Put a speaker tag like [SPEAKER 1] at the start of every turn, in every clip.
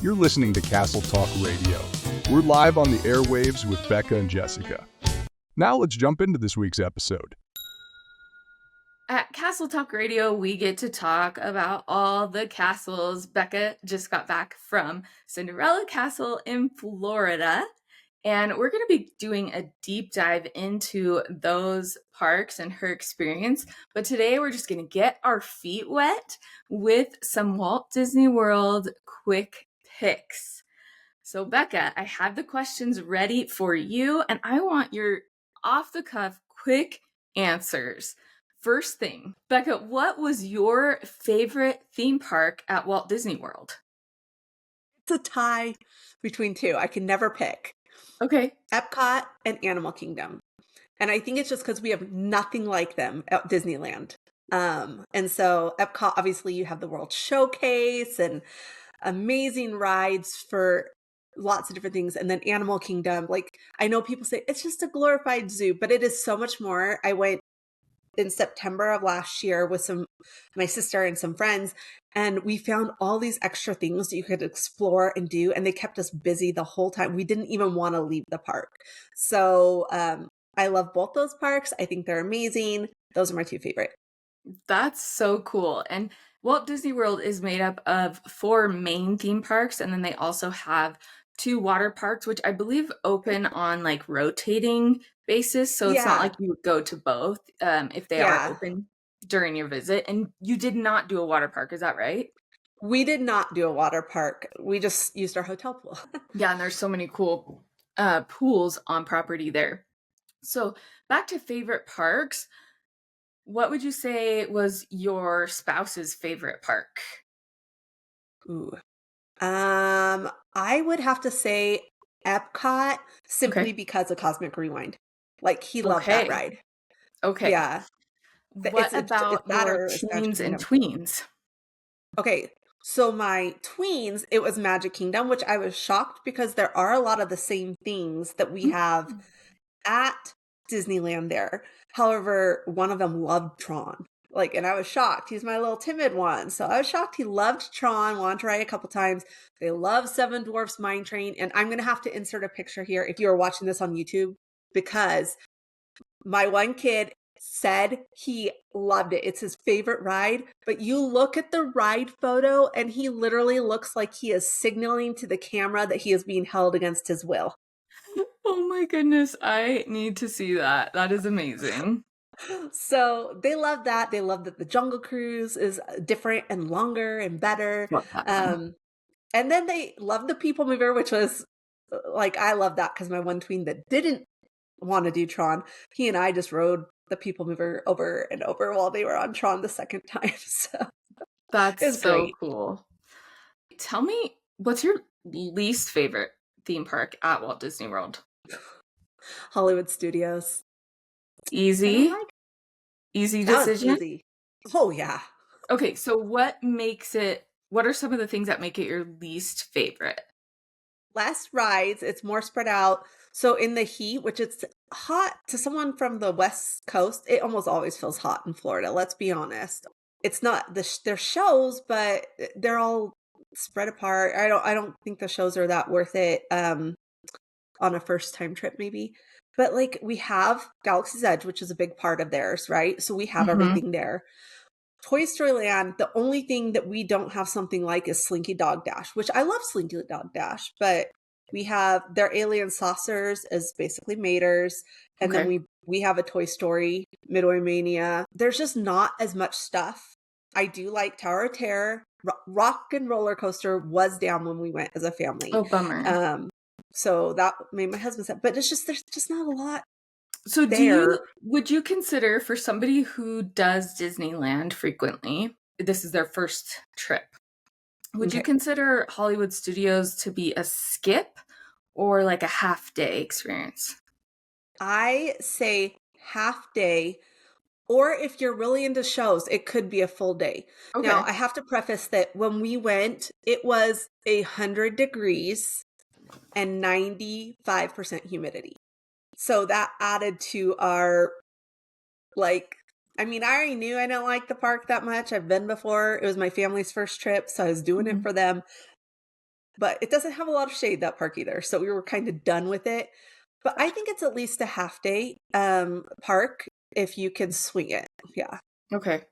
[SPEAKER 1] You're listening to Castle Talk Radio. We're live on the airwaves with Becca and Jessica. Now let's jump into this week's episode.
[SPEAKER 2] At Castle Talk Radio, we get to talk about all the castles. Becca just got back from Cinderella Castle in Florida, and we're going to be doing a deep dive into those parks and her experience. But today we're just going to get our feet wet with some Walt Disney World quick picks. So Becca, I have the questions ready for you, and I want your off-the-cuff quick answers. First thing, Becca, what was your favorite theme park at Walt Disney World?
[SPEAKER 3] It's a tie between two. I can never pick.
[SPEAKER 2] Okay.
[SPEAKER 3] Epcot and Animal Kingdom. And I think it's just because we have nothing like them at Disneyland. And so Epcot, obviously you have the World Showcase and amazing rides for lots of different things. And then Animal Kingdom, like I know people say it's just a glorified zoo, but it is so much more. I went in September of last year with my sister and some friends, and we found all these extra things that you could explore and do, and they kept us busy the whole time. We didn't even want to leave the park. So I love both those parks. I think they're amazing. Those are my two favorite.
[SPEAKER 2] That's so cool. And Walt Disney World is made up of 4 main theme parks, and then they also have 2 water parks, which I believe open on like rotating basis. So it's not like you would go to both if they are open during your visit. And you did not do a water park, is that right?
[SPEAKER 3] We did not do a water park. We just used our hotel pool.
[SPEAKER 2] Yeah, and there's so many cool pools on property there. So back to favorite parks. What would you say was your spouse's favorite park?
[SPEAKER 3] Ooh. I would have to say Epcot simply because of Cosmic Rewind. Like he loved that ride.
[SPEAKER 2] Okay.
[SPEAKER 3] Yeah.
[SPEAKER 2] What about your teens and tweens?
[SPEAKER 3] Okay. So my tweens, it was Magic Kingdom, which I was shocked because there are a lot of the same things that we have at Disneyland there. However, one of them loved Tron. And I was shocked. He's my little timid one. So I was shocked he loved Tron, wanted to ride a couple times. They love Seven Dwarfs Mine Train. And I'm going to have to insert a picture here if you're watching this on YouTube, because my one kid said he loved it. It's his favorite ride. But you look at the ride photo and he literally looks like he is signaling to the camera that he is being held against his will.
[SPEAKER 2] Oh my goodness. I need to see that. That is amazing.
[SPEAKER 3] So they love that. They love that the Jungle Cruise is different and longer and better. And then they love the People Mover, which was I love that because my one tween that didn't want to do Tron, he and I just rode the People Mover over and over while they were on Tron the second time. So
[SPEAKER 2] that's so cool. Tell me, what's your least favorite theme park at Walt Disney World?
[SPEAKER 3] Hollywood Studios.
[SPEAKER 2] Easy? Easy decision?
[SPEAKER 3] Easy. Oh, yeah.
[SPEAKER 2] Okay, so what are some of the things that make it your least favorite?
[SPEAKER 3] Less rides, it's more spread out. So in the heat, which it's hot to someone from the West Coast, it almost always feels hot in Florida, let's be honest. It's not, they're shows, but they're all spread apart. I don't think the shows are that worth it on a first time trip maybe. But we have Galaxy's Edge, which is a big part of theirs, right? So we have everything there. Toy Story Land, the only thing that we don't have something like is Slinky Dog Dash, which I love Slinky Dog Dash, but we have their Alien Saucers as basically Maters. And then we have a Toy Story, Midway Mania. There's just not as much stuff. I do like Tower of Terror. Rock and Roller Coaster was down when we went as a family.
[SPEAKER 2] Oh, bummer.
[SPEAKER 3] So that made my husband sad, but there's just not a lot.
[SPEAKER 2] So would you consider, for somebody who does Disneyland frequently, this is their first trip, would you consider Hollywood Studios to be a skip or a half day experience?
[SPEAKER 3] I say half day, or if you're really into shows, it could be a full day. Okay. Now, I have to preface that when we went, it was 100 degrees and 95% humidity. So that added to our, I already knew I didn't like the park that much. I've been before. It was my family's first trip, so I was doing it for them. but it doesn't have a lot of shade, that park either. So we were kind of done with it. But I think it's at least a half day park if you can swing it. Yeah.
[SPEAKER 2] Okay.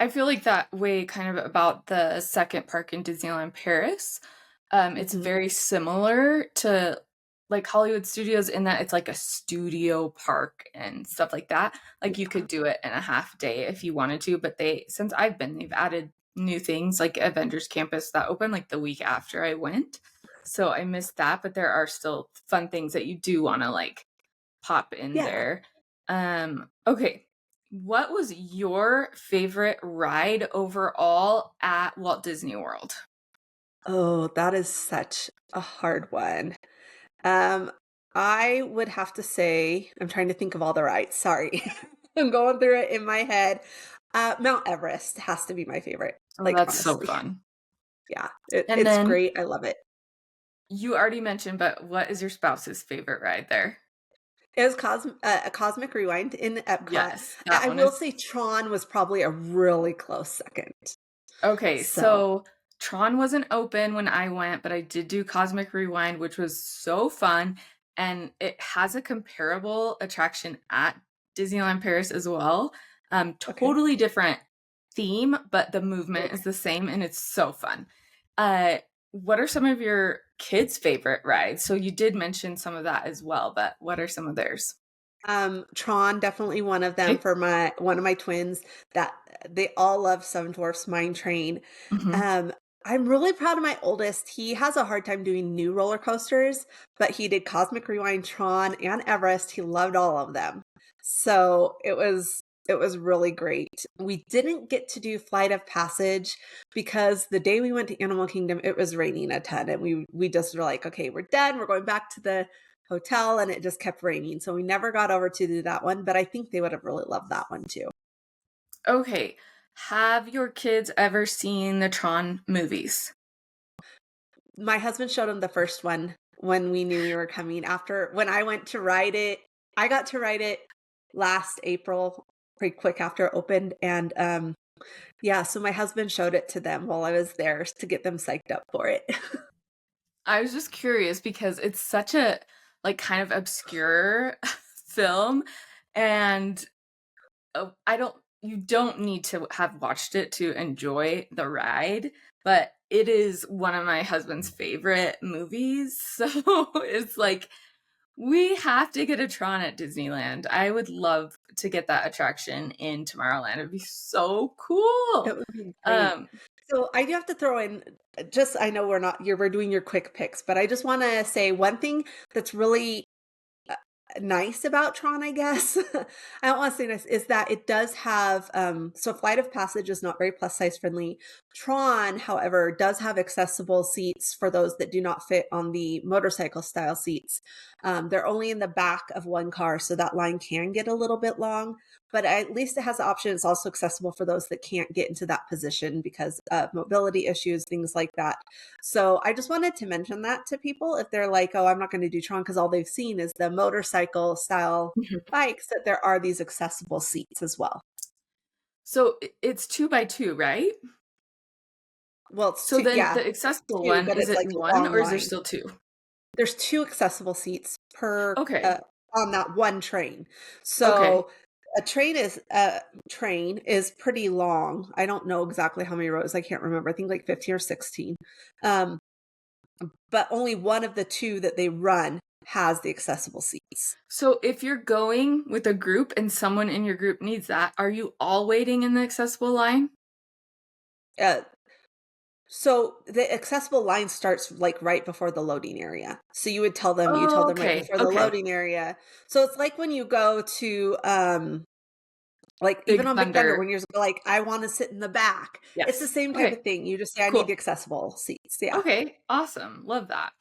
[SPEAKER 2] I feel like that way kind of about the second park in Disneyland Paris. It's
[SPEAKER 3] Hmm.
[SPEAKER 2] very similar to like Hollywood Studios in that it's like a studio park and stuff like that. Like you could do it in a half day if you wanted to, but since I've been, they've added new things like Avengers Campus that opened like the week after I went. So I missed that, but there are still fun things that you do want to like pop in
[SPEAKER 3] Yeah.
[SPEAKER 2] there. Okay. What was your favorite ride overall at Walt Disney World?
[SPEAKER 3] Oh, that is such a hard one. Um, I would have to say, I'm trying to think of all the rides. Sorry. I'm going through it in my head. Mount Everest has to be my favorite.
[SPEAKER 2] Oh,
[SPEAKER 3] Like,
[SPEAKER 2] that's so
[SPEAKER 3] honestly.
[SPEAKER 2] fun.
[SPEAKER 3] Yeah,
[SPEAKER 2] And
[SPEAKER 3] it's
[SPEAKER 2] then
[SPEAKER 3] great. I love it.
[SPEAKER 2] you already mentioned, but what is your spouse's favorite ride there?
[SPEAKER 3] It was a Cosmic Rewind in Epcot.
[SPEAKER 2] Yes, that
[SPEAKER 3] I
[SPEAKER 2] one
[SPEAKER 3] will
[SPEAKER 2] is
[SPEAKER 3] say Tron was probably a really close second.
[SPEAKER 2] okay.
[SPEAKER 3] So,
[SPEAKER 2] So Tron wasn't open when I went, but I did do Cosmic Rewind, which was so fun. And it has a comparable attraction at Disneyland Paris as well.
[SPEAKER 3] okay.
[SPEAKER 2] Totally different theme, but the movement
[SPEAKER 3] Okay.
[SPEAKER 2] is the same and it's so fun. Uh, what are some of your kids' favorite rides? So you did mention some of that as well, but what are some of theirs?
[SPEAKER 3] Tron, definitely one of them
[SPEAKER 2] Okay.
[SPEAKER 3] for one of my twins that they all love Seven Dwarfs Mine Train.
[SPEAKER 2] Hmm.
[SPEAKER 3] Um, I'm really proud of my oldest. He has a hard time doing new roller coasters, but he did Cosmic Rewind, Tron, and Everest. He loved all of them. So it was really great. We didn't get to do Flight of Passage because the day we went to Animal Kingdom, it was raining a ton, and we just were like, okay, we're done. We're going back to the hotel, and it just kept raining. So we never got over to do that one, but I think they would have really loved that one too.
[SPEAKER 2] Okay. Have your kids ever seen the Tron movies?
[SPEAKER 3] My husband showed him the first one when we knew we were coming. After when I went to ride it, I got to ride it last April, pretty quick after it opened. And yeah, so my husband showed it to them while I was there to get them psyched up for it.
[SPEAKER 2] I was just curious because it's such a like kind of obscure film and I don't you don't need to have watched it to enjoy the ride, but it is one of my husband's favorite movies. So it's like we have to get a Tron at Disneyland. I would love to get that attraction in Tomorrowland. It'd be so
[SPEAKER 3] It
[SPEAKER 2] cool.
[SPEAKER 3] would be great.
[SPEAKER 2] Um,
[SPEAKER 3] So I do have to throw in just I know we're doing your quick picks, but I just want to say one thing that's really uh, nice about Tron, I guess. I don't want to say nice, is that it does have so Flight of Passage is not very plus size friendly. Tron, however, does have accessible seats for those that do not fit on the motorcycle style seats. They're only in the back of one car, so that line can get a little bit long, but at least it has the option. It's also accessible for those that can't get into that position because of mobility issues, things like that. So I just wanted to mention that to people if they're like, oh, I'm not going to do Tron because all they've seen is the motorcycle style bikes, that there are these accessible seats as well.
[SPEAKER 2] so it's 2x2, right?
[SPEAKER 3] Well, it's
[SPEAKER 2] So
[SPEAKER 3] two,
[SPEAKER 2] then
[SPEAKER 3] yeah,
[SPEAKER 2] the accessible
[SPEAKER 3] two,
[SPEAKER 2] one,
[SPEAKER 3] but
[SPEAKER 2] is
[SPEAKER 3] it's
[SPEAKER 2] it
[SPEAKER 3] like a
[SPEAKER 2] one
[SPEAKER 3] long
[SPEAKER 2] or is there
[SPEAKER 3] line.
[SPEAKER 2] still two?
[SPEAKER 3] There's two accessible seats per
[SPEAKER 2] Okay.
[SPEAKER 3] on that one train.
[SPEAKER 2] Okay.
[SPEAKER 3] So a train is pretty long. I don't know exactly how many rows. I can't remember. I think like 15 or 16. Um, but only one of the two that they run has the accessible seats.
[SPEAKER 2] So if you're going with a group and someone in your group needs that, are you all waiting in the accessible line?
[SPEAKER 3] Uh, so the accessible line starts like right before the loading area. So you tell
[SPEAKER 2] Oh,
[SPEAKER 3] them right
[SPEAKER 2] okay.
[SPEAKER 3] before the
[SPEAKER 2] Okay.
[SPEAKER 3] loading area. So it's like when you go to like even
[SPEAKER 2] Big
[SPEAKER 3] on Big Thunder
[SPEAKER 2] Thunder.
[SPEAKER 3] when you're like, I want to sit in the back. It's the
[SPEAKER 2] Yes.
[SPEAKER 3] same type
[SPEAKER 2] Okay.
[SPEAKER 3] of thing. You just say, I need the
[SPEAKER 2] Cool.
[SPEAKER 3] accessible seats. Yeah.
[SPEAKER 2] Okay. Awesome. Love that.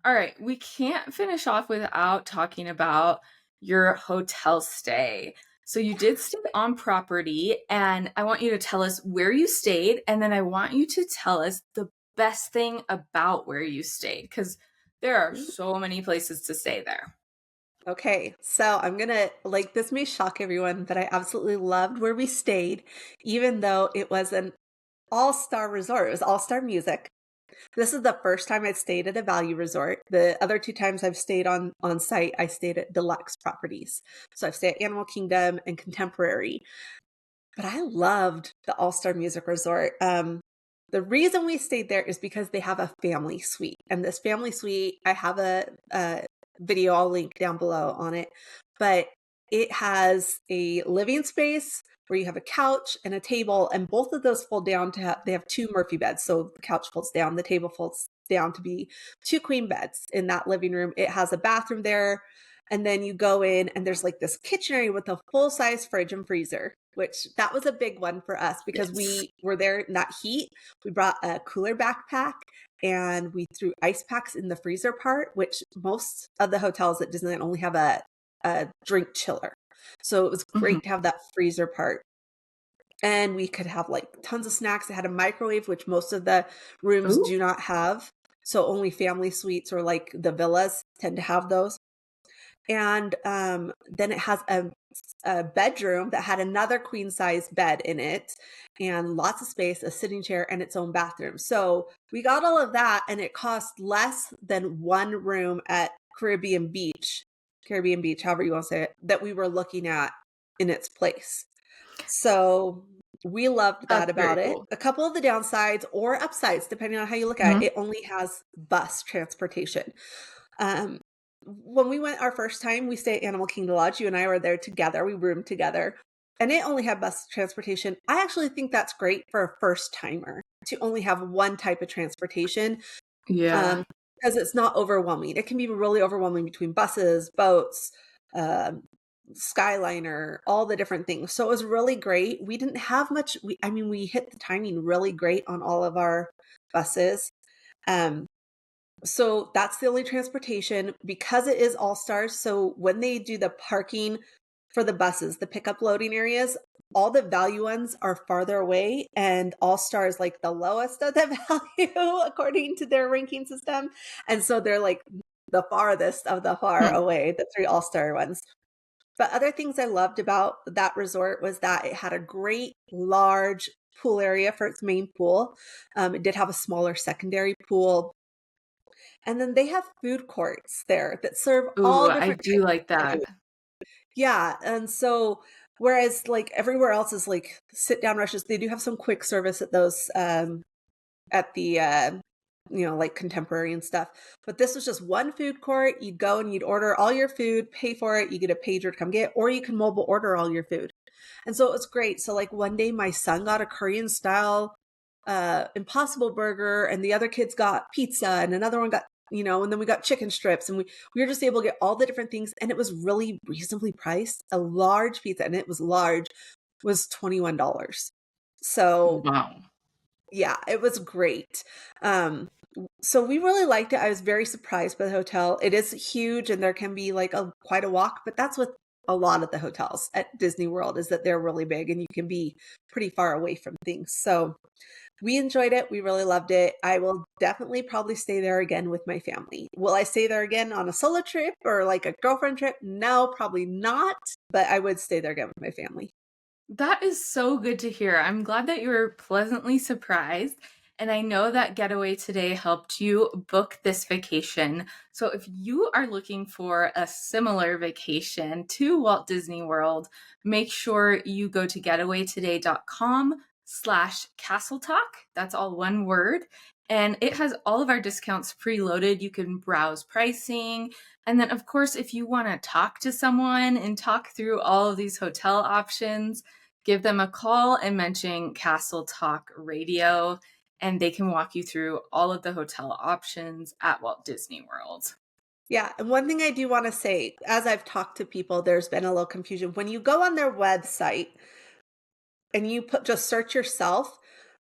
[SPEAKER 2] All right. We can't finish off without talking about your hotel stay. So you did stay on property, and I want you to tell us where you stayed, and then I want you to tell us the best thing about where you stayed, because there are so many places to stay there.
[SPEAKER 3] Okay, so I'm gonna like this may shock everyone, but I absolutely loved where we stayed, even though it was an all-star resort. It was all-star music. This is the first time I'd stayed at a value resort. The other 2 times I've stayed on site, I stayed at deluxe properties. So I've stayed at Animal Kingdom and Contemporary. But I loved the All-Star Music Resort. The reason we stayed there is because they have a family suite. And this family suite, I have a video I'll link down below on it. But it has a living space where you have a couch and a table, and both of those fold down to have, they have 2 Murphy beds. So the couch folds down, the table folds down to be 2 queen beds in that living room. It has a bathroom there. And then you go in and there's like this kitchen area with a full size fridge and freezer, which that was a big one for us because
[SPEAKER 2] Yes.
[SPEAKER 3] we were there in that heat. We brought a cooler backpack and we threw ice packs in the freezer part, which most of the hotels at Disneyland only have a drink chiller. So it was great to have that freezer part. And we could have like tons of snacks. It had a microwave, which most of the rooms
[SPEAKER 2] Ooh.
[SPEAKER 3] do not have. So only family suites or like the villas tend to have those. And then it has a bedroom that had another queen size bed in it and lots of space, a sitting chair, and its own bathroom. So we got all of that, and it cost less than one room at Caribbean Beach, however you want to say it, that we were looking at in its place. So we loved that
[SPEAKER 2] That's
[SPEAKER 3] about
[SPEAKER 2] very
[SPEAKER 3] it.
[SPEAKER 2] cool.
[SPEAKER 3] A couple of the downsides or upsides, depending on how you look at it, it only has bus transportation. Um, when we went our first time, we stayed at Animal Kingdom Lodge. You and I were there together. We roomed together, and it only had bus transportation. I actually think that's great for a first timer to only have one type of transportation,
[SPEAKER 2] Yeah.
[SPEAKER 3] because it's not overwhelming. It can be really overwhelming between buses, boats, um, Skyliner, all the different things. So it was really great. We didn't have much. We hit the timing really great on all of our buses. Um, so that's the only transportation because it is All Stars. So when they do the parking for the buses, the pickup loading areas, all the value ones are farther away, and All Stars like the lowest of the value according to their ranking system. And so they're like the farthest of the far away, the 3 All Star ones. But other things I loved about that resort was that it had a great large pool area for its main pool. It did have a smaller secondary pool. And then they have food courts there that serve
[SPEAKER 2] Ooh,
[SPEAKER 3] all
[SPEAKER 2] I
[SPEAKER 3] different
[SPEAKER 2] do
[SPEAKER 3] types
[SPEAKER 2] like
[SPEAKER 3] of
[SPEAKER 2] that.
[SPEAKER 3] food. Yeah, and so whereas like everywhere else is like sit down rushes, they do have some quick service at those at the like Contemporary and stuff. But this was just one food court. You'd go and you'd order all your food, pay for it, you get a pager to come get, or you can mobile order all your food. And so it was great. So like one day my son got a Korean style Impossible Burger, and the other kids got pizza, and another one got, and then we got chicken strips, and we were just able to get all the different things, and it was really reasonably priced. A large pizza, and it was large, was $21. So
[SPEAKER 2] Wow.
[SPEAKER 3] yeah, it was great. So we really liked it. I was very surprised by the hotel. It is huge, and there can be like quite a walk, but that's with a lot of the hotels at Disney World, is that they're really big and you can be pretty far away from things. So we enjoyed it. We really loved it. I will definitely probably stay there again with my family. Will I stay there again on a solo trip or like a girlfriend trip? No, probably not, but I would stay there again with my family.
[SPEAKER 2] That is so good to hear. I'm glad that you were pleasantly surprised. And I know that Getaway Today helped you book this vacation. So if you are looking for a similar vacation to Walt Disney World, make sure you go to getawaytoday.com/castle talk. That's all one word. And it has all of our discounts preloaded. You can browse pricing. And then, of course, if you want to talk to someone and talk through all of these hotel options, give them a call and mention Castle Talk Radio, and they can walk you through all of the hotel options at Walt Disney World.
[SPEAKER 3] Yeah. And one thing I do want to say, as I've talked to people, there's been a little confusion. When you go on their website and you just search yourself,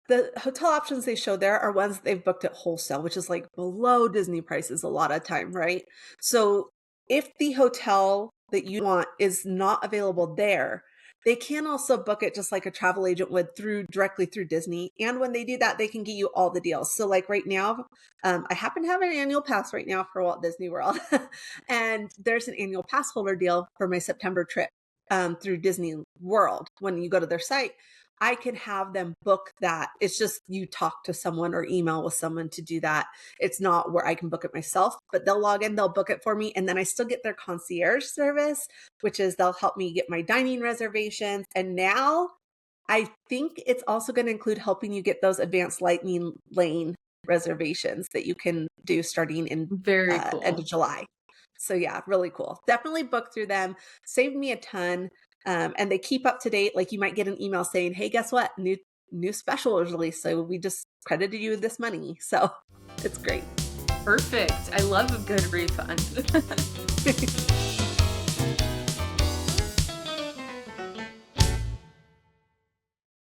[SPEAKER 3] the hotel options they show there are ones that they've booked at wholesale, which is like below Disney prices a lot of time, right? So if the hotel that you want is not available there, they can also book it just like a travel agent would directly through Disney. And when they do that, they can get you all the deals. So like right now, I happen to have an annual pass right now for Walt Disney World. And there's an annual pass holder deal for my September trip through Disney World when you go to their site. I can have them book that. It's just you talk to someone or email with someone to do that. It's not where I can book it myself, but they'll log in, they'll book it for me, and then I still get their concierge service, which is they'll help me get my dining reservations. And now I think it's also going to include helping you get those advanced lightning lane reservations that you can do starting in
[SPEAKER 2] Very
[SPEAKER 3] end
[SPEAKER 2] cool.
[SPEAKER 3] of July. So yeah, really cool. Definitely book through them. Saved me a ton. And they keep up to date. Like you might get an email saying, "Hey, guess what? New special was released. So we just credited you with this money." So it's great.
[SPEAKER 2] Perfect. I love a good refund.